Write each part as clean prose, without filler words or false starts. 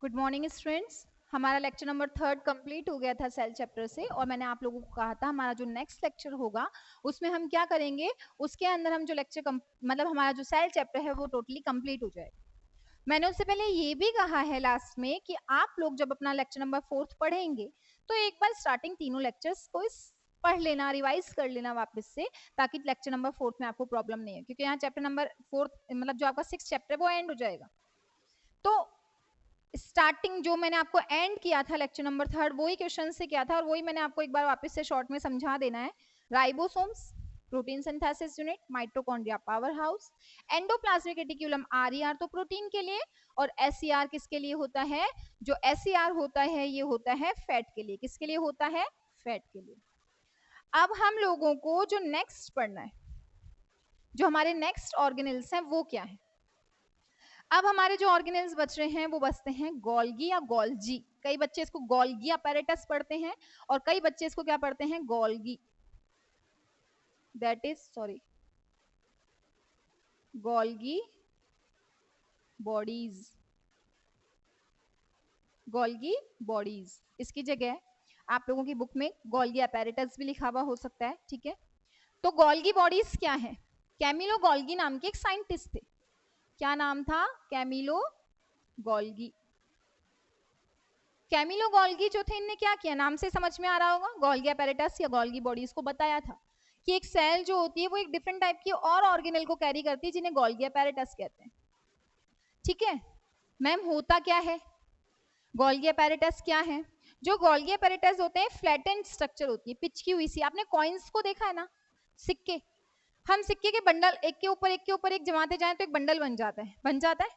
Good morning students. हमारा lecture number 3 complete हो गया था सेल चैप्टर से, और मैंने आप लोगों को कहा था हमारा जो नेक्स्ट लेक्चर होगा उसमें हम क्या करेंगे, उसके अंदर हम जो लेक्चर मतलब हमारा जो सेल चैप्टर है वो टोटली कंप्लीट हो जाएगा। मैंने उससे पहले ये भी कहा है लास्ट में कि आप लोग जब अपना लेक्चर नंबर 4 पढ़ेंगे तो एक बार स्टार्टिंग तीनों लेक्चर्स को पढ़ लेना, रिवाइज कर लेना वापस से, ताकि लेक्चर नंबर 4 में आपको प्रॉब्लम नहीं है, क्योंकि यहाँ चैप्टर नंबर 4 मतलब जो आपका 6 चैप्टर है वो एंड हो जाएगा। तो स्टार्टिंग जो मैंने आपको एंड किया था लेक्चर नंबर 3 वही क्वेश्चन से किया था, और वही मैंने आपको एक बार वापस से शॉर्ट में समझा देना है। Ribosomes protein synthesis unit, mitochondria power house, endoplasmic reticulum RER तो प्रोटीन के लिए, और एसईआर किसके लिए होता है? जो एसईआर होता है ये होता है फैट के लिए। किसके लिए होता है? फैट के लिए। अब हम लोगों को जो नेक्स्ट पढ़ना है, जो हमारे नेक्स्ट ऑर्गेनेल्स हैं वो क्या है। अब हमारे जो ऑर्गेनेल्स बच रहे हैं वो बचते हैं गोल्गी या गोल्जी। कई बच्चे इसको गोल्गी अपैरेटस पढ़ते हैं और कई बच्चे इसको क्या पढ़ते हैं? Golgi, that is sorry Golgi bodies. Golgi bodies इसकी जगह आप लोगों की बुक में गोल्गी अपैरेटस भी लिखा हुआ हो सकता है, ठीक है। तो गोल्गी बॉडीज क्या है? कैमिलो गोल्गी नाम के एक साइंटिस्ट थे। क्या नाम था? Camillo Golgi. कैमिलो गोल्गी जो थे, इनने क्या किया, नाम से समझ में आ रहा होगा, गोल्गी अपैरेटस या गोल्गी बॉडीज को बताया था कि एक सेल जो होती है वो एक डिफरेंट टाइप की और ऑर्गेनेल को कैरी करती है जिन्हें गोल्गी अपैरेटस कहते हैं, ठीक है। मैम होता क्या है? गोल्गी अपैरेटस क्या है? जो गोल्गी अपैरेटस होते हैं फ्लैटेंड स्ट्रक्चर होती है, पिचकी हुई सी। आपने कॉइन्स को देखा है ना, सिक्के, हम सिक्के के बंडल एक के ऊपर एक के ऊपर एक जमाते जाएं तो एक बंडल बन जाता है, बन जाता है।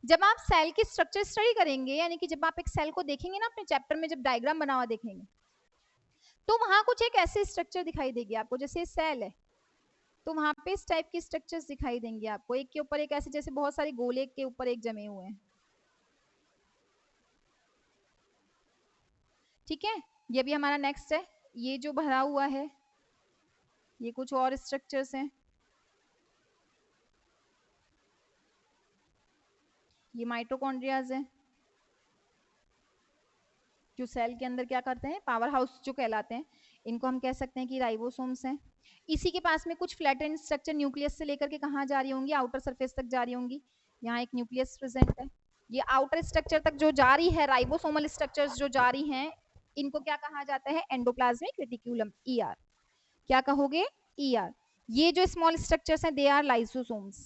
जब आप सेल की स्ट्रक्चर स्टडी करेंगे, यानी कि जब आप एक सेल को देखेंगे ना अपने चैप्टर में, जब डायग्राम बना हुआ देखेंगे तो वहां कुछ एक ऐसे स्ट्रक्चर दिखाई देगी आपको, जैसे सेल है तो वहां पे इस टाइप की स्ट्रक्चर्स दिखाई देंगे आपको, एक के ऊपर एक, ऐसे जैसे बहुत सारे गोले एक के ऊपर एक जमे हुए हैं, ठीक है। ये भी हमारा नेक्स्ट है। ये जो भरा हुआ है ये कुछ और स्ट्रक्चर्स हैं। ये माइटोकॉन्ड्रियाज है जो सेल के अंदर क्या करते हैं, पावर हाउस जो कहलाते हैं, इनको हम कह सकते हैं कि राइबोसोम्स हैं। इसी के पास में कुछ फ्लैटेंड स्ट्रक्चर न्यूक्लियस से लेकर के कहाँ जा रही होंगी, आउटर सरफेस तक जा रही होंगी। यहाँ एक न्यूक्लियस प्रेजेंट है, ये आउटर स्ट्रक्चर तक जो जा रही है, राइबोसोमल स्ट्रक्चर्स जो जा रही हैं, इनको क्या कहा जाता है? Endoplasmic reticulum, ER. क्या कहोगे? ईआर। ये जो स्मॉल स्ट्रक्चर्स हैं दे आर लाइसोसोम्स।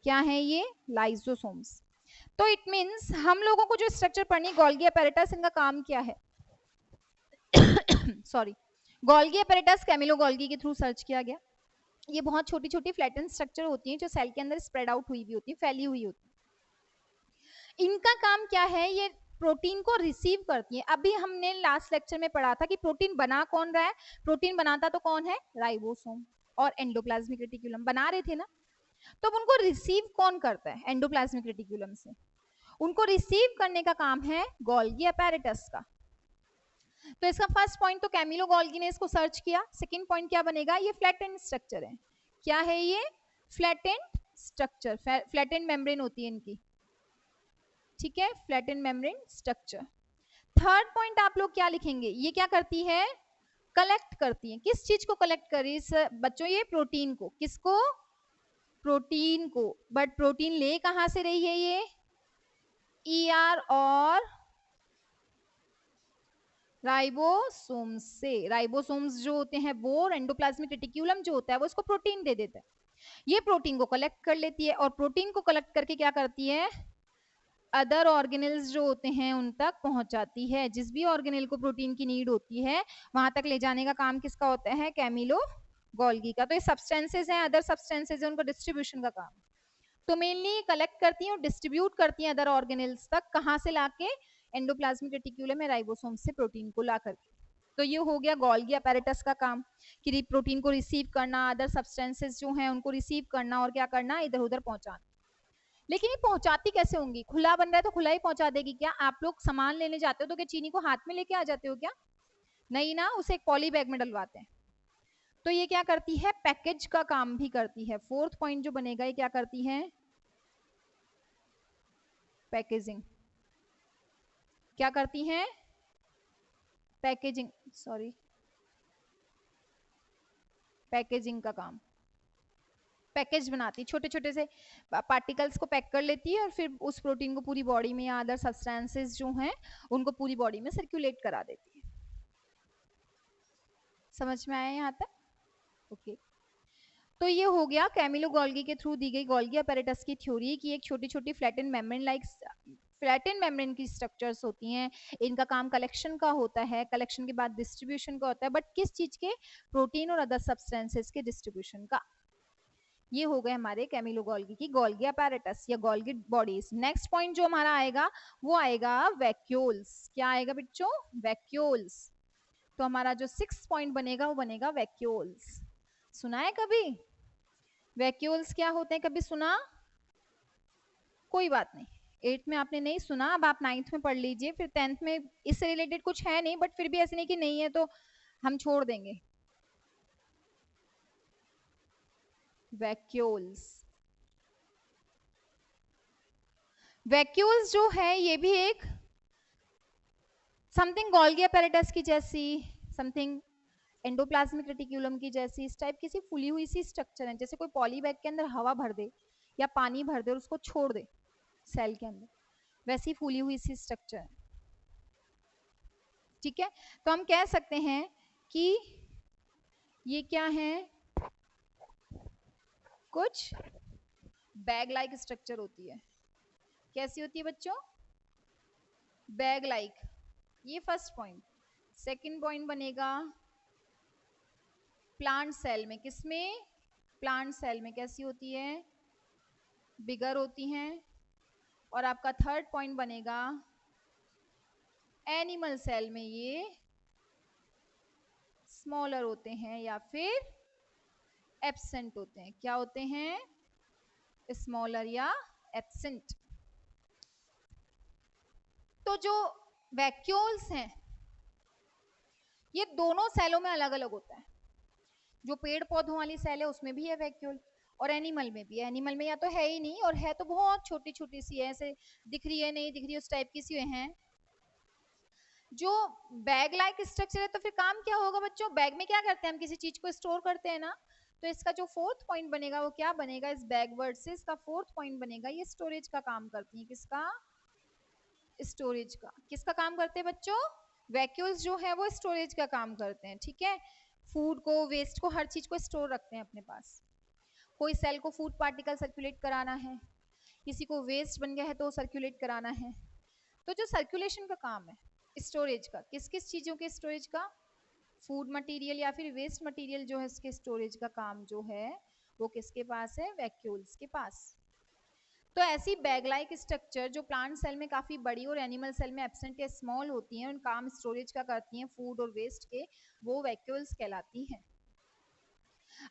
क्या है ये? लाइसोसोम्स। तो इट मींस हम लोगों को जो स्ट्रक्चर पढ़नी, गोल्गी अपैरेटस, इनका काम क्या है? Sorry, Golgi apparatus Camillo Golgi के थ्रू सर्च किया गया। ये बहुत छोटी छोटी फ्लैटन स्ट्रक्चर होती हैं जो सेल के अंदर स्प्रेड आउट हुई भी होती है, फैली हुई होती है। इनका काम क्या है? ये प्रोटीन को रिसीव करती है। अभी हमने लास्ट लेक्चर में पढ़ा था कि प्रोटीन बना कौन रहा है, प्रोटीन बनाता तो कौन है? राइबोसोम और एंडोप्लाज्मिक रेटिकुलम बना रहे थे ना। तो उनको रिसीव कौन करता है? एंडोप्लाज्मिक रेटिकुलम से। उनको रिसीव करने का काम है गोल्गी अपैरेटस का। तो इसका फर्स्ट पॉइंट तो कैमिलो गोल्गी ने इसको सर्च किया। सेकंड पॉइंट क्या बनेगा? ये फ्लैटेंड स्ट्रक्चर है। क्या है ये? फ्लैटेंड स्ट्रक्चर, फ्लैटेंड मेम्ब्रेन होती है इनकी, ठीक है, flattened membrane structure. Third point आप लोग क्या लिखेंगे? ये क्या करती है? कलेक्ट करती है। किस चीज को कलेक्ट कर रही है बच्चों? ये प्रोटीन को। किसको? प्रोटीन को। बट प्रोटीन ले कहां से रही है? ये ईआर और राइबोसोम्स से। राइबोसोम्स जो होते हैं वो, एंडोप्लाज्मिक रेटिक्यूलम जो होता है वो इसको प्रोटीन दे देता है। ये प्रोटीन को कलेक्ट कर लेती है, और प्रोटीन को कलेक्ट करके क्या करती है? अदर ऑर्गेनल्स जो होते हैं उन तक पहुंचाती है। जिस भी ऑर्गेनल को प्रोटीन की नीड होती है वहां तक ले जाने का काम किसका होता है? कैमिलो गोल्गी का। तो ये सब्सटेंसेज हैं, अदर सब्सटेंसेज हैं, उनको डिस्ट्रीब्यूशन का काम। तो मेनली कलेक्ट करती हैं और डिस्ट्रीब्यूट करती हैं अदर ऑर्गेनल्स तक। कहां से लाके? एंडोप्लाज्मिक रेटिक्यूलम में राइबोसोम से प्रोटीन को ला करके। तो ये हो गया गोल्गी अपैरेटस का काम, कि प्रोटीन को रिसीव करना, अदर सब्सटेंसेज जो हैं उनको रिसीव करना, और क्या करना? इधर उधर पहुंचाना। लेकिन ये पहुंचाती कैसे होंगी? खुला बन रहा है तो खुला ही पहुंचा देगी क्या? आप लोग सामान लेने जाते हो तो क्या चीनी को हाथ में लेके आ जाते हो क्या? नहीं ना, उसे एक पॉली बैग में डलवाते हैं। तो ये क्या करती है? पैकेज का काम भी करती है। फोर्थ पॉइंट जो बनेगा, ये क्या करती है? पैकेजिंग। क्या करती हैं? पैकेजिंग, सॉरी, पैकेजिंग का काम, पैकेज बनाती, छोटे छोटे से पार्टिकल्स को पैक कर लेती है और फिर उस प्रोटीन को पूरी बॉडी में या अदर सब्सटेंसेस जो हैं उनको पूरी बॉडी में सर्कुलेट करा देती है। समझ में आया यहाँ तक? ओके तो ये हो गया कैमिलो गोल्गी के थ्रू दी गई गोल्गी अपैरेटस की थ्योरी की एक छोटी छोटी फ्लैटेन मेम्ब्रेन लाइक फ्लैटेन मेम्ब्रेन की स्ट्रक्चर्स होती हैं, इनका काम कलेक्शन का होता है, कलेक्शन के बाद डिस्ट्रीब्यूशन का होता है, बट किस चीज के? प्रोटीन और अदर सब्सटेंसेस के डिस्ट्रीब्यूशन का। ये हो गए हमारे कैमिलो गोल्गी की गोल्गी अपैरेटस या गोल्गी बॉडीज। नेक्स्ट पॉइंट जो हमारा आएगा वो आएगा वैक्यूल्स। क्या आएगा बच्चों? वैक्यूल्स। तो हमारा जो 6 पॉइंट बनेगा वो बनेगा वैक्यूल्स। सुना है कभी वैक्यूल्स क्या होते हैं? कभी सुना? कोई बात नहीं, 8th में आपने नहीं सुना, अब आप 9th में पढ़ लीजिए, फिर 10th में इससे रिलेटेड कुछ है नहीं, बट फिर भी ऐसे नहीं कि नहीं है तो हम छोड़ देंगे। वैक्यूल्स, वैक्यूल्स जो है ये भी एक समथिंग गोल्गी अपैरेटस की जैसी, समथिंग एंडोप्लाज्मिक रेटिकुलम की जैसी, इस टाइप की सी फुली हुई सी स्ट्रक्चर है, जैसे कोई पॉलीबैग के अंदर हवा भर दे या पानी भर दे और उसको छोड़ दे सेल के अंदर, वैसी फूली हुई सी स्ट्रक्चर है। ठीक है, तो हम कह सकते हैं कि ये क्या है? कुछ बैग लाइक स्ट्रक्चर होती है। कैसी होती है बच्चों? Bag like. ये फर्स्ट पॉइंट। सेकंड पॉइंट बनेगा प्लांट सेल में, किसमें? प्लांट सेल में कैसी होती है? बिगर होती हैं। और आपका थर्ड पॉइंट बनेगा एनिमल सेल में ये स्मॉलर होते हैं या फिर एब्सेंट होते हैं। क्या होते हैं? स्मॉलर या एब्सेंट। तो जो वैक्यूल्स हैं ये दोनों सेलों में अलग अलग होता है। जो पेड़ पौधों वाली सेल है उसमें भी है वैक्यूल और एनिमल में भी है। एनिमल में या तो है ही नहीं और है तो बहुत छोटी छोटी सी है, ऐसे दिख रही है नहीं दिख रही, उस टाइप की सी है। जो बैग लाइक स्ट्रक्चर है तो फिर काम क्या होगा बच्चों? बैग में क्या करते हैं हम? किसी चीज को स्टोर करते हैं ना। तो इसका जो फोर्थ पॉइंट बनेगा वो क्या बनेगा? इस बैग वर्ड से इसका फोर्थ पॉइंट बनेगा ये स्टोरेज का काम करती है। किसका? स्टोरेज का। किसका काम करते हैं बच्चों? वैक्यूल्स जो है वो स्टोरेज का काम करते हैं। ठीक है, फूड को, वेस्ट को, हर चीज को स्टोर रखते हैं अपने पास। कोई सेल को फूड पार्टिकल सर्कुलेट कराना है, किसी को वेस्ट बन गया है तो सर्कुलेट कराना है। तो जो सर्कुलेशन का काम है स्टोरेज का, किस किस चीजों के स्टोरेज का? फूड मटेरियल या फिर वेस्ट मटेरियल जो है इसके स्टोरेज का काम जो है वो किसके पास है? वैक्यूल्स के पास। तो ऐसी बैग लाइक स्ट्रक्चर जो प्लांट सेल में काफी बड़ी और एनिमल सेल में एब्सेंट या स्मॉल होती हैं, उन काम स्टोरेज का करती हैं फूड और वेस्ट के, वो वैक्यूल्स कहलाती हैं।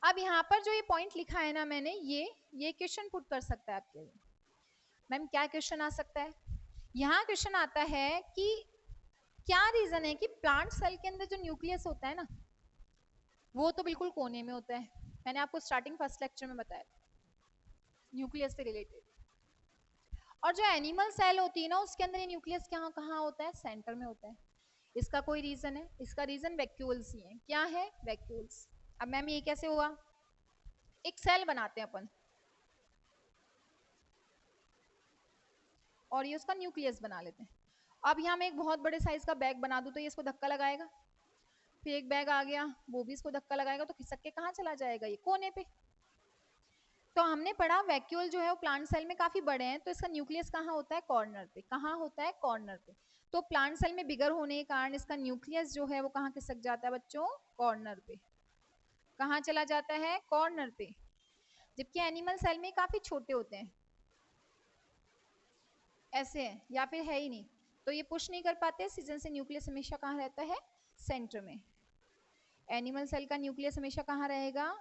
अब यहाँ पर जो ये पॉइंट लिखा है ना मैंने, ये क्वेश्चन पुट कर सकता है आपके लिए। मैम क्या क्वेश्चन आ सकता है? यहाँ क्वेश्चन आता है कि क्या रीजन है कि प्लांट सेल के अंदर जो न्यूक्लियस होता है ना वो तो बिल्कुल कोने में होता है। मैंने आपको स्टार्टिंग फर्स्ट लेक्चर में बताया न्यूक्लियस से रिलेटेड। और जो एनिमल सेल होती है ना उसके अंदर ये न्यूक्लियस कहाँ कहाँ होता है? सेंटर में होता है। इसका कोई रीजन है? इसका रीजन वैक्यूल्स ही है। क्या है? वैक्यूल्स। अब मैम ये कैसे हुआ? एक सेल बनाते हैं अपन और ये उसका न्यूक्लियस बना लेते हैं। अब यहाँ मैं एक बहुत बड़े साइज का बैग बना दूं तो ये इसको धक्का लगाएगा, फिर एक बैग आ गया वो भी इसको धक्का लगाएगा, तो खिसक के कहाँ चला जाएगा? ये कोने पे। तो हमने पढ़ा वैक्यूल जो है वो प्लांट सेल में काफी बड़े हैं, तो इसका न्यूक्लियस कहाँ होता है? कॉर्नर पे। कहाँ होता है? कॉर्नर पे। तो प्लांट सेल में बिगर होने के कारण इसका न्यूक्लियस जो है वो कहाँ खिसक जाता है बच्चों? कॉर्नर पे। कहाँ चला जाता है? कॉर्नर पे। जबकि एनिमल सेल में काफी छोटे होते हैं, ऐसे है या फिर है ही नहीं, तो ये पुश नहीं कर पाते, सीजन से न्यूक्लियस हमेशा कहाँ रहता है? सेंटर में। एनिमल सेल का न्यूक्लियस हमेशा कहाँ रहेगा?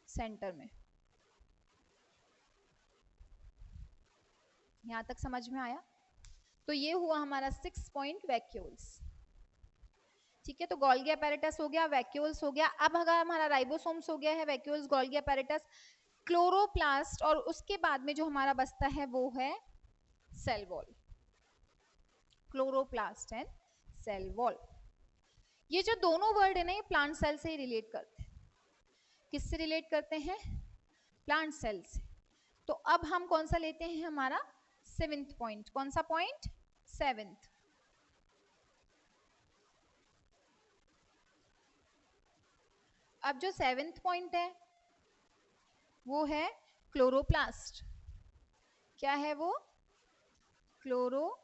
सेंटर में। यहां तक समझ में आया? तो ये हुआ हमारा 6 पॉइंट वैक्यूल्स। ठीक है, तो गोल्गी अपैरेटस हो गया, वैक्यूल्स हो गया। अब अगर हमारा राइबोसोम्स हो गया है, वैक्यूल्स, गोल्गी अपैरेटस, क्लोरोप्लास्ट, और उसके बाद में जो हमारा बचता है वो है cell wall. Chloroplast and cell wall. ये जो दोनों वर्ड है ना, ये प्लांट सेल से ही रिलेट करते हैं। किससे रिलेट करते हैं? प्लांट सेल से। तो अब हम कौन सा लेते हैं? हमारा 7th पॉइंट। कौन सा पॉइंट? 7th। अब जो 7th पॉइंट है वो है क्लोरोप्लास्ट। क्या है वो? क्लोरोप्लास्ट।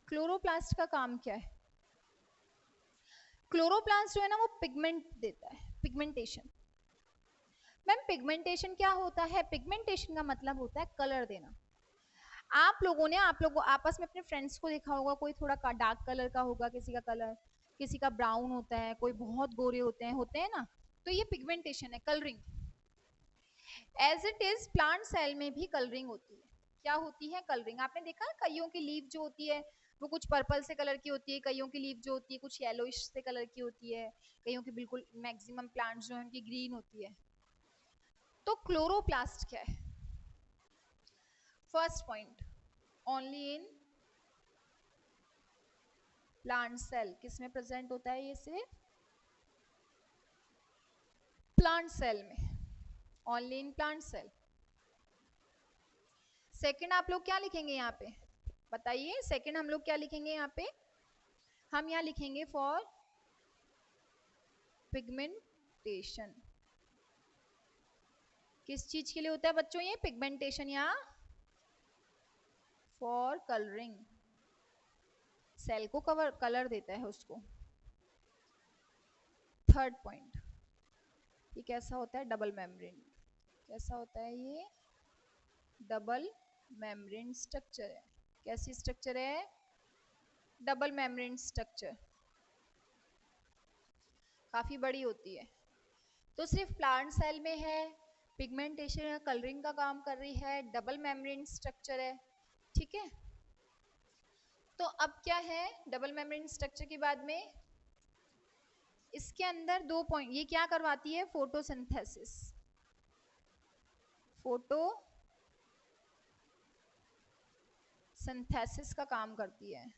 क्लोरोप्लास्ट का काम क्या है? क्लोरोप्लास्ट जो है ना वो पिगमेंट देता है, पिगमेंटेशन। मैम पिगमेंटेशन क्या होता है? पिगमेंटेशन का मतलब होता है कलर देना। आप लोगों ने आपस में अपने फ्रेंड्स को देखा होगा, कोई थोड़ा डार्क कलर का होगा, किसी का कलर, किसी का ब्राउन होता है, कोई बहुत गोरे होते हैं ना, तो ये पिगमेंटेशन है, colouring. As it is plant cell में भी कलरिंग होती है। क्या होती है? कलरिंग। आपने देखा है कईयों की लीफ जो होती है वो कुछ पर्पल से कलर की होती है, कईयों की लीफ जो होती है कुछ येलोइश से कलर की होती है, कईयों की बिल्कुल, मैक्सिमम प्लांट्स जो है उनकी ग्रीन होती है। तो क्लोरोप्लास्ट क्या है? First point, only in plant cell. किसमें प्रेजेंट होता है? ये सिर्फ प्लांट सेल में, only in plant cell. Second आप लोग क्या लिखेंगे यहाँ पे? बताइए, सेकंड हम लोग क्या लिखेंगे यहाँ पे? हम यहाँ लिखेंगे फॉर पिगमेंटेशन। किस चीज के लिए होता है बच्चों ये पिगमेंटेशन? या फॉर कलरिंग, सेल को कलर देता है उसको। थर्ड पॉइंट, ये कैसा होता है? Double membrane. कैसा होता है ये? डबल मेम्ब्रेन स्ट्रक्चर है। कैसी स्ट्रक्चर है? Double membrane structure. काफी बड़ी होती है। तो सिर्फ प्लांट सेल में है, पिगमेंटेशन या कलरिंग का काम कर रही है, डबल मेम्ब्रेन स्ट्रक्चर है। ठीक है, तो अब क्या है डबल मेम्ब्रेन स्ट्रक्चर के बाद में? इसके अंदर 2 पॉइंट, ये क्या करवाती है? फोटोसिंथेसिस। फोटोसिंथेसिस का काम करती है।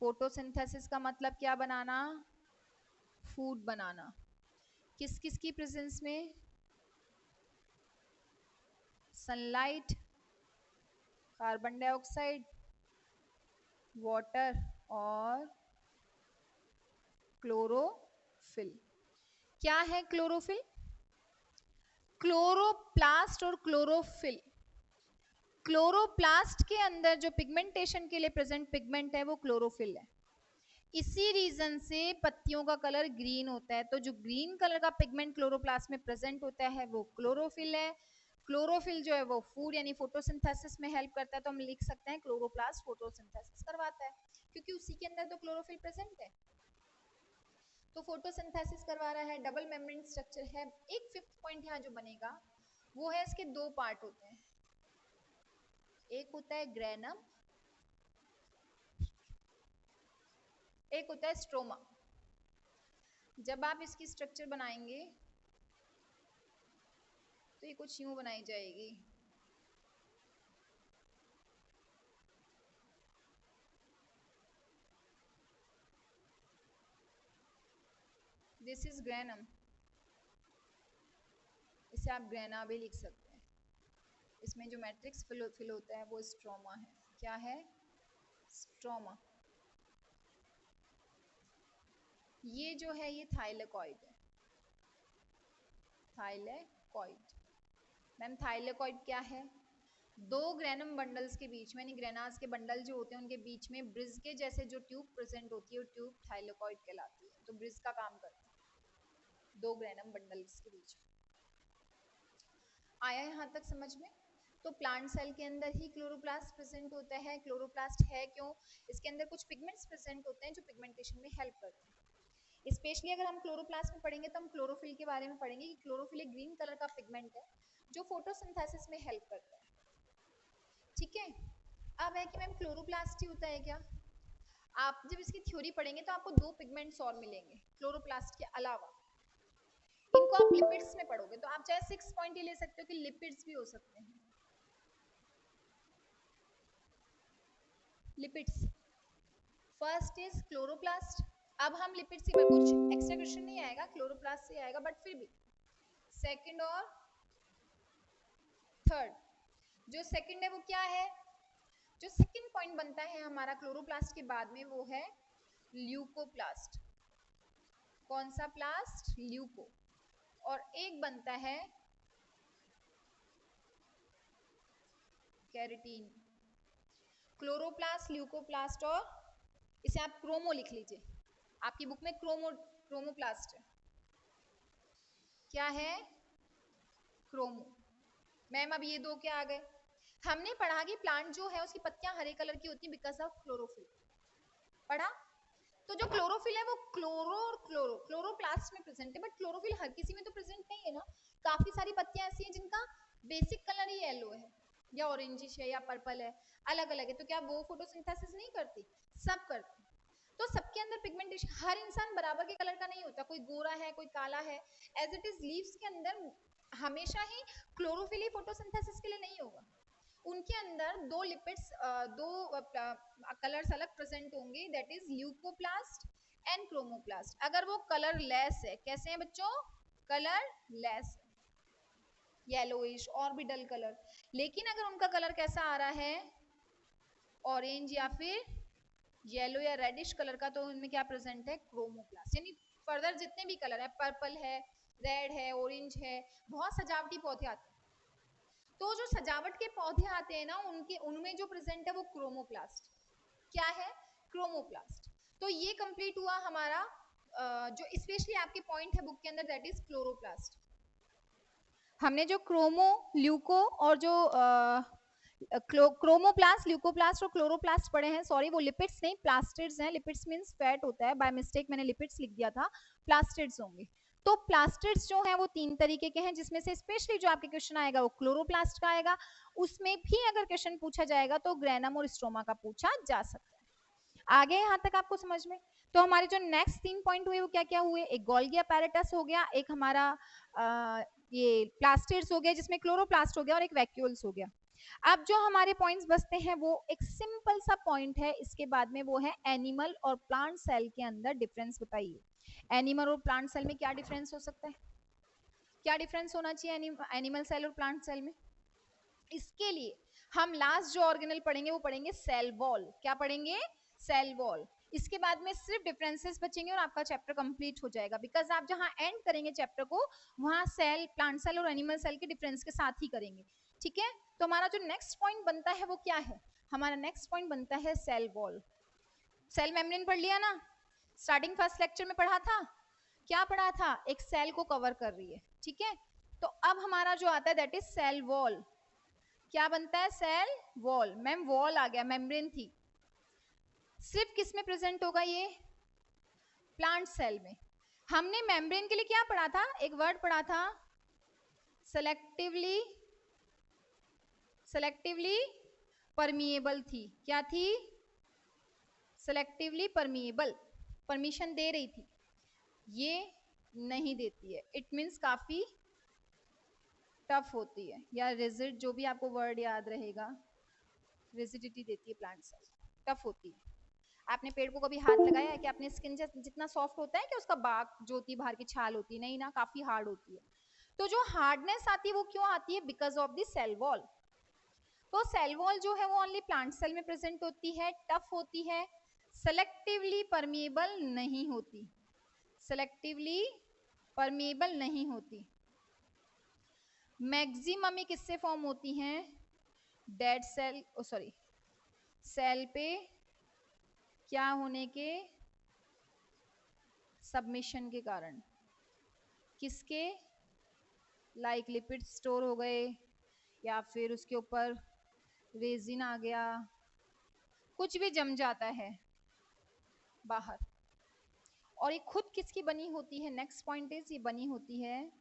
फोटोसिंथेसिस का मतलब क्या? बनाना, फूड बनाना। किस किस की प्रेजेंस में? सनलाइट, कार्बन डाइऑक्साइड, वाटर और क्लोरोफिल। क्या है क्लोरोफिल? क्लोरोप्लास्ट और क्लोरोफिल। क्लोरोप्लास्ट के अंदर जो पिगमेंटेशन के लिए प्रेजेंट पिगमेंट है वो क्लोरोफिल है। इसी रीजन से पत्तियों का कलर ग्रीन होता है। तो जो ग्रीन कलर का पिगमेंट क्लोरोप्लास्ट में प्रेजेंट होता है वो क्लोरोफिल है। क्लोरोफिल जो है वो फूड यानी फोटोसिंथेसिस में हेल्प करता है। तो हम लिख सकते हैं क्लोरोप्लास्ट फोटोसिंथेसिस करवाता है, क्योंकि उसी के अंदर तो क्लोरोफिल प्रेजेंट है। तो फोटोसिंथेसिस करवा रहा है, डबल मेम्ब्रेन स्ट्रक्चर है। एक फिफ्थ पॉइंट यहाँ जो बनेगा वो है, इसके 2 पार्ट होते हैं। एक होता है ग्रेनम, एक होता है स्ट्रोमा। जब आप इसकी स्ट्रक्चर बनाएंगे तो ये कुछ यूं बनाई जाएगी। दिस इज ग्रेनम, इसे आप ग्रेना भी लिख सकते हैं। इसमें जो मैट्रिक्स फिल होता है वो स्ट्रोमा है। क्या है? स्ट्रोमा। ये जो है ये थाइलेकॉइड है। थाइलेकॉइड। मैम थाइलेकॉइड क्या है? 2 ग्रेनम बंडल्स के बीच में, यानी ग्रेनास के बंडल जो होते हैं उनके बीच में ब्रिज के जैसे जो ट्यूब प्रेजेंट होती है वो ट्यूब थाइलेकॉइड कहलाती है। तो ब्रिज का काम करता है 2 ग्रेनम बंडल्स के बीच। आया यहाँ तक समझ में? तो प्लांट सेल के अंदर ही क्लोरोप्लास्ट प्रेजेंट होता है। क्लोरोप्लास्ट है क्यों? इसके अंदर कुछ पिगमेंट्स प्रेजेंट होते हैं जो पिगमेंटेशन में हेल्प करते हैं। स्पेशली अगर हम क्लोरोप्लास्ट में पढ़ेंगे तो हम क्लोरोफिल के बारे में पढ़ेंगे कि क्लोरोफिल एक ग्रीन कलर का पिगमेंट है जो फोटोसिंथेसिस में हेल्प करता है। ठीक है, अब है कि मैम क्लोरोप्लास्ट ही होता है क्या? आप जब इसकी थ्योरी पढ़ेंगे तो आपको 2 पिगमेंट्स और मिलेंगे क्लोरोप्लास्ट के अलावा। इनको आप लिपिड्स में पढ़ोगे, तो आप चाहे 6 पॉइंट ही ले सकते हो कि लिपिड्स भी हो सकते हैं। Lipids first is chloroplast. अब हम लिपिड से कुछ एक्स्ट्रा क्वेश्चन नहीं आएगा, क्लोरोप्लास्ट से आएगा, बट फिर भी सेकंड और थर्ड, जो सेकंड है वो क्या है, जो सेकंड पॉइंट बनता है हमारा क्लोरोप्लास्ट के बाद में वो है ल्यूकोप्लास्ट। कौन सा प्लास्ट? ल्यूको। और एक बनता है कैरेटीन। क्लोरोप्लास्ट, ल्यूकोप्लास्ट और इसे आप क्रोमो लिख लीजिए, आपकी बुक में क्रोमोप्लास्ट है। क्या है? क्रोमो। मैम अब ये दो क्या आ गए? हमने पढ़ा कि प्लांट जो है उसकी पत्तियां हरे कलर की होती है बिकॉज ऑफ क्लोरोफिल, पढ़ा? तो जो क्लोरोफिल है वो क्लोरोप्लास्ट में प्रेजेंट है, बट क्लोरोफिल हर किसी में तो प्रेजेंट नहीं है ना। काफी सारी पत्तियां ऐसी हैं जिनका बेसिक कलर ही येलो है या ऑरेंजिश है या पर्पल है, अलग अलग है, तो क्या वो फोटोसिंथेसिस नहीं करती? सब करती। तो सबके अंदर पिगमेंटेशन, हर इंसान बराबर के कलर का नहीं होता, कोई गोरा है कोई काला है। एज इट इज लीव्स के अंदर हमेशा ही क्लोरोफिल ही फोटोसिंथेसिस के लिए नहीं होगा, उनके अंदर दो लिपिड्स, दो कलर्स अलग प्रेजेंट होंगे, that is leucoplast and chromoplast. अगर वो कलर लेस है, कैसे हैं बच्चों? कलर लेस, येलोइश और भी डल कलर। लेकिन अगर उनका कलर कैसा आ रहा है, ऑरेंज या फिर येलो या रेडिश कलर का, तो उनमें क्या प्रेजेंट है? क्रोमोप्लास्ट। यानी फर्दर जितने भी कलर है, पर्पल है, रेड है, ऑरेंज है, बहुत सजावटी पौधे आते हैं, तो जो सजावट के पौधे आते हैं ना, उनके उनमें जो प्रेजेंट है वो क्रोमोप्लास्ट। क्या है? क्रोमोप्लास्ट। तो ये कंप्लीट हुआ हमारा जो स्पेशली आपके पॉइंट है बुक के अंदर, दैट इज क्लोरोप्लास्ट। हमने जो क्रोमो, ल्यूको और जो क्रोमोप्लास्ट, ल्यूकोप्लास्ट और क्लोरोप्लास्ट पढ़े हैं, सॉरी वो लिपिड्स नहीं प्लास्टिड्स हैं, लिपिड्स मींस फैट होता है, बाय मिस्टेक मैंने लिपिड्स लिख दिया था, प्लास्टिड्स होंगे। तो प्लास्टिड्स जो हैं वो 3 तरीके के हैं, जिसमें से स्पेशली जो आपके क्वेश्चन आएगा वो क्लोरोप्लास्ट का आएगा। उसमें भी अगर क्वेश्चन पूछा जाएगा तो ग्रेनम और स्ट्रोमा का पूछा जा सकता है। आगे यहाँ तक आपको समझ में? तो हमारे जो नेक्स्ट 3 पॉइंट हुए वो क्या क्या हुए? एक गोल्गी अपैरेटस हो गया, एक हमारा ये प्लास्टिड्स हो गया जिसमें क्लोरोप्लास्ट हो गया, और एक वैक्यूल्स हो गया। अब जो हमारे पॉइंट्स बचते हैं वो एक सिंपल सा पॉइंट है, इसके बाद में वो है एनिमल और प्लांट सेल के अंदर डिफरेंस बताइए। एनिमल और प्लांट सेल में क्या डिफरेंस हो सकता है? क्या डिफरेंस होना चाहिए एनिमल सेल और प्लांट सेल में? इसके लिए हम लास्ट जो ऑर्गेनल पढ़ेंगे वो पढ़ेंगे सेल वॉल। क्या पढ़ेंगे? Cell wall. इसके बाद में सिर्फ डिफरेंसेस बचेंगे और आपका चैप्टर कंप्लीट हो जाएगा, बिकॉज आप जहां एंड करेंगे चैप्टर को वहां सेल, प्लांट सेल और एनिमल सेल के डिफरेंस के साथ ही करेंगे। ठीक है? तो हमारा जो नेक्स्ट पॉइंट बनता है वो क्या है? हमारा नेक्स्ट पॉइंट बनता है सेल वॉल। सेल मेम्ब्रेन पढ़ लिया ना, स्टार्टिंग फर्स्ट लेक्चर में पढ़ा था। क्या पढ़ा था? एक सेल को कवर कर रही है। ठीक है? तो अब हमारा जो आता है दैट इज सेल वॉल। क्या बनता है? Cell wall. मैम वॉल आ गया, मेम्ब्रेन थी। सिर्फ किस में प्रेजेंट होगा ये? प्लांट सेल में। हमने मेम्ब्रेन के लिए क्या पढ़ा था? एक वर्ड पढ़ा था, सेलेक्टिवली, सेलेक्टिवली परमिएबल थी। क्या थी? सेलेक्टिवली परमिएबल, परमिशन दे रही थी, ये नहीं देती है। इट मीन्स काफी टफ होती है, या रिजिड, जो भी आपको वर्ड याद रहेगा, रिजिडिटी देती है प्लांट सेल, टफ होती है। आपने पेड़ को कभी हाथ लगाया है कि अपने स्किन जितना सॉफ्ट होता है कि उसका बाक जो होती है, बाहर की छाल होती है? नहीं ना, काफी हार्ड होती है। तो जो हार्डनेस आती है वो क्यों आती है? Because of the cell wall. तो सेल वॉल जो है वो ओनली प्लांट सेल में प्रेजेंट होती है, टफ होती है, सेलेक्टिवली परमिएबल नहीं होती, सेलेक्टिवली परमिएबल नहीं होती। मैक्सिमम किससे फॉर्म होती हैं? डेड सेल, सॉरी सेल पे क्या होने के? सबमिशन के कारण। किसके? लाइक लिपिड स्टोर हो गए, या फिर उसके ऊपर रेजिन आ गया, कुछ भी जम जाता है बाहर। और ये खुद किसकी बनी होती है? नेक्स्ट पॉइंट इज, ये बनी होती है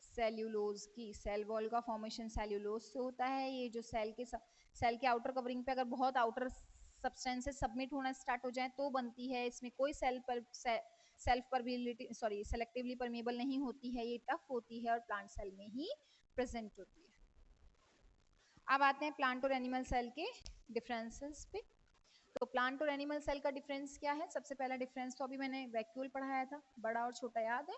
सेल्यूलोज की। सेल वॉल का फॉर्मेशन सेल्यूलोज से होता है। ये जो सेल के आउटर कवरिंग पे अगर बहुत आउटर सब्सटेंसेस सबमिट होना स्टार्ट हो जाए तो बनती है। इसमें कोई सेलेक्टिवली परमेबल नहीं होती है, ये टफ होती है और प्लांट सेल में ही प्रेजेंट होती है। अब आते हैं प्लांट और एनिमल सेल के डिफरेंसेस पे। तो प्लांट और एनिमल सेल का डिफरेंस क्या है? सबसे पहला डिफरेंस तो अभी मैंने वैक्यूल पढ़ाया था, बड़ा और छोटा याद है,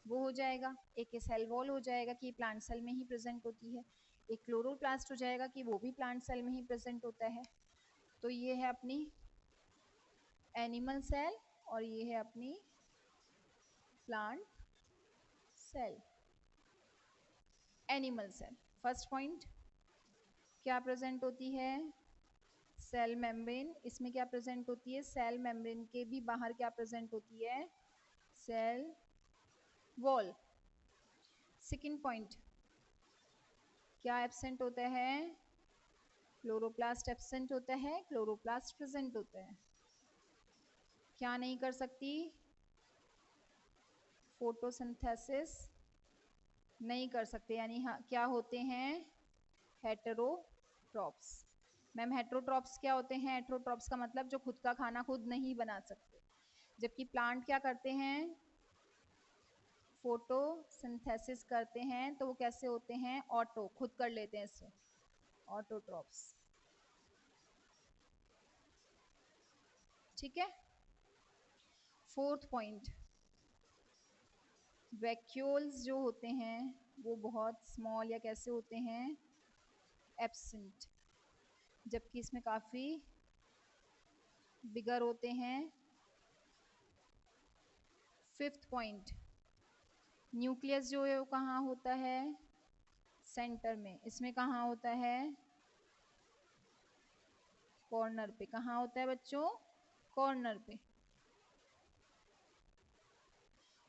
वो हो जाएगा। एक सेल वॉल हो जाएगा कि प्लांट सेल में ही प्रेजेंट होती है, एक क्लोरोप्लास्ट हो जाएगा कि वो भी प्लांट सेल में ही प्रेजेंट होता है। तो ये है अपनी एनिमल सेल और ये है अपनी plant cell. Animal cell first point क्या प्रेजेंट होती है? Cell membrane. इसमें क्या प्रेजेंट होती है? सेल मेम्ब्रेन के भी बाहर क्या प्रेजेंट होती है? Cell wall. सेकेंड पॉइंट क्या एब्सेंट होता है? क्लोरोप्लास्ट एब्सेंट होता है, क्लोरोप्लास्ट प्रेजेंट होता है। क्या नहीं कर सकती? फोटोसिंथेसिस नहीं कर सकते, यानी हाँ क्या होते हैं? हेटेरोट्रॉप्स। मैम हेटेरोट्रॉप्स क्या होते हैं? हेटेरोट्रॉप्स का मतलब जो खुद का खाना खुद नहीं बना सकते, जबकि प्लांट क्या करते हैं? फोटोसिंथेसिस करते हैं। तो वो कैसे होते हैं? ऑटो, खुद कर लेते हैं इससे, ऑटोट्रॉप्स। ठीक है। फोर्थ पॉइंट, वैक्यूल्स जो होते हैं वो बहुत स्मॉल या कैसे होते हैं? एब्सेंट, जबकि इसमें काफी बिगर होते हैं। फिफ्थ पॉइंट, न्यूक्लियस जो है वो कहाँ होता है? सेंटर में। इसमें कहाँ होता है? कॉर्नर पे। कहाँ होता है बच्चों? कॉर्नर पे।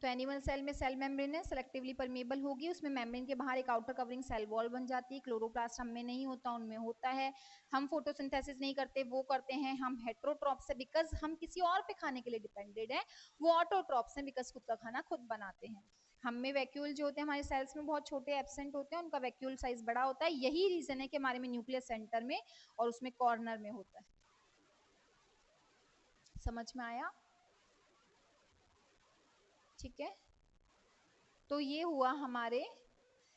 तो एनिमल सेल में सेल मेम्ब्रेन है, सेलेक्टिवली परमेबल होगी, उसमें मेम्ब्रेन के बाहर एक आउटर कवरिंग सेल वॉल बन जाती है। क्लोरोप्लास्ट हम में नहीं होता, उनमें होता है। हम फोटोसिंथेसिस नहीं करते, वो करते हैं। हम हेटेरोट्रॉप से, बिकॉज हम किसी और पे खाने के लिए डिपेंडेड है। वो ऑटोट्रॉप से, बिकॉज खुद का खाना खुद बनाते हैं। हम में वैक्यूल जो होते हैं हमारे सेल्स में बहुत छोटे एब्सेंट होते हैं, उनका वैक्यूल साइज बड़ा होता है। यही रीजन है कि हमारे में न्यूक्लियस सेंटर में और उसमें कॉर्नर में होता है। समझ में आया? ठीक है, तो ये हुआ हमारे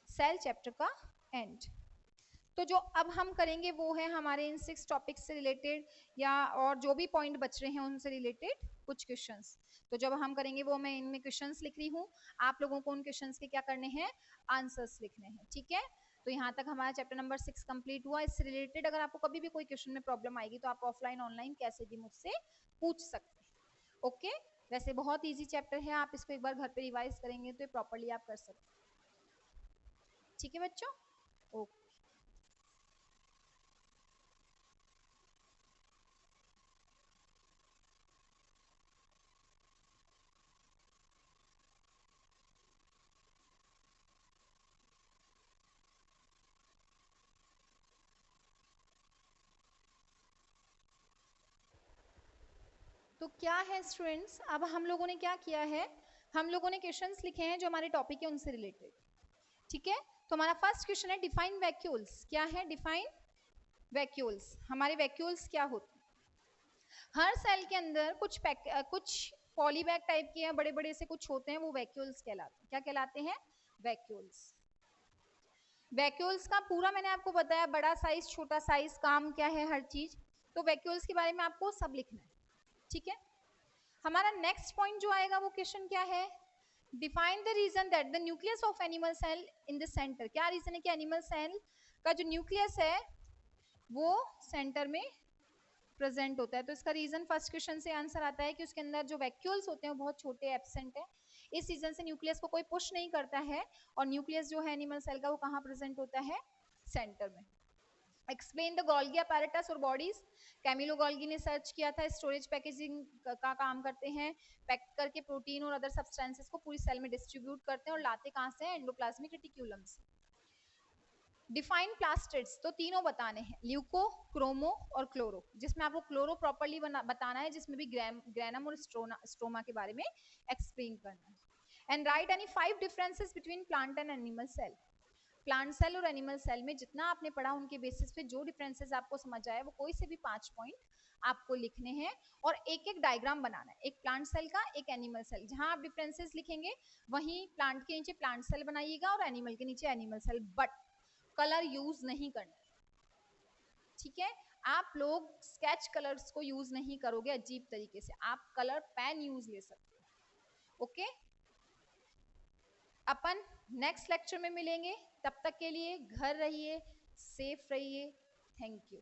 सेल चैप्टर का एंड। तो जो अब हम करेंगे वो है हमारे इन 6 टॉपिक्स से रिलेटेड या और जो भी पॉइंट बच रहे हैं उनसे रिलेटेड कुछ क्वेश्चंस। तो जब हम करेंगे वो मैं इनमें क्वेश्चंस लिख रही हूँ, आप लोगों को उन क्वेश्चंस के क्या करने हैं? आंसर्स लिखने हैं। ठीक है, तो यहाँ तक हमारा चैप्टर नंबर 6 कंप्लीट हुआ। इससे रिलेटेड अगर आपको कभी भी कोई क्वेश्चन में प्रॉब्लम आएगी तो आप ऑफलाइन ऑनलाइन कैसे भी मुझसे पूछ सकते हैं। ओके, वैसे बहुत ईजी चैप्टर है, आप इसको एक बार घर पे रिवाइज करेंगे तो प्रॉपरली आप कर सकते हैं। ठीक है बच्चों, ओके। तो क्या है स्टूडेंट्स, अब हम लोगों ने क्या किया है? हम लोगों ने क्वेश्चंस लिखे हैं जो हमारे टॉपिक है उनसे रिलेटेड। ठीक है, तो हमारा फर्स्ट क्वेश्चन है डिफाइन वैक्यूल्स। क्या है डिफाइन वैक्यूल्स? हमारे वैक्यूल्स क्या होते हैं? हर सेल के अंदर कुछ पॉलीबैग टाइप के या बड़े बड़े से कुछ होते हैं, वो वैक्यूल्स कहलाते हैं। क्या कहलाते हैं? वैक्यूल्स। वैक्यूल्स का पूरा मैंने आपको बताया, बड़ा साइज, छोटा साइज, काम क्या है, हर चीज। तो वैक्यूल्स के बारे में आपको सब लिखना है। ठीक है, हमारा नेक्स्ट पॉइंट जो आएगा वो क्वेश्चन क्या है? Define the reason that the nucleus of animal cell in the centre. क्या रीजन है कि एनिमल सेल का जो न्यूक्लियस है वो सेंटर में प्रेजेंट होता है? तो इसका रीजन फर्स्ट क्वेश्चन से आंसर आता है कि उसके अंदर जो वैक्यूल्स होते हैं वो बहुत छोटे, एब्सेंट है। इस रीजन से न्यूक्लियस को कोई पुश नहीं करता है और न्यूक्लियस जो है एनिमल सेल का वो कहाँ प्रेजेंट होता है? सेंटर में। एक्सप्लेन द गोल्गी अपैरेटस और बॉडीज। कैमिलो गोल्गी ने सर्च किया था, स्टोरेज पैकेजिंग का काम करते हैं, पैक करके प्रोटीन और अदर सब्सटेंसेस को पूरी सेल में डिस्ट्रीब्यूट करते हैं और लाते कहां से? एंडोप्लाज्मिक रेटिक्यूलम से। डिफाइन प्लास्टिड्स, तो तीनों बताने हैं, ल्यूको, क्रोमो और क्लोरो, जिसमें आपको क्लोरो प्रॉपर्ली बताना है, जिसमें भी ग्रेनम और स्ट्रोमा के बारे में एक्सप्लेन करना है। And write any 5 differences between plant and animal cell. Plant cell और एनिमल सेल में जितना आपने पढ़ा उनके बेसिस पे जो डिफरेंसेस आपको समझ आए वो कोई से भी 5 पॉइंट आपको लिखने हैं और एक एक डायग्राम बनाना है, एक प्लांट सेल का, एक एनिमल सेल। जहां आप डिफरेंसेस लिखेंगे वहीं प्लांट के नीचे प्लांट सेल बनाइएगा और एनिमल के नीचे animal cell, but colour use नहीं करना, ठीक है। आप लोग स्केच कलर्स को यूज नहीं करोगे अजीब तरीके से, आप कलर पेन यूज ले सकते हो। ओके, अपन नेक्स्ट लेक्चर में मिलेंगे, तब तक के लिए घर रहिए, सेफ रहिए। Thank you.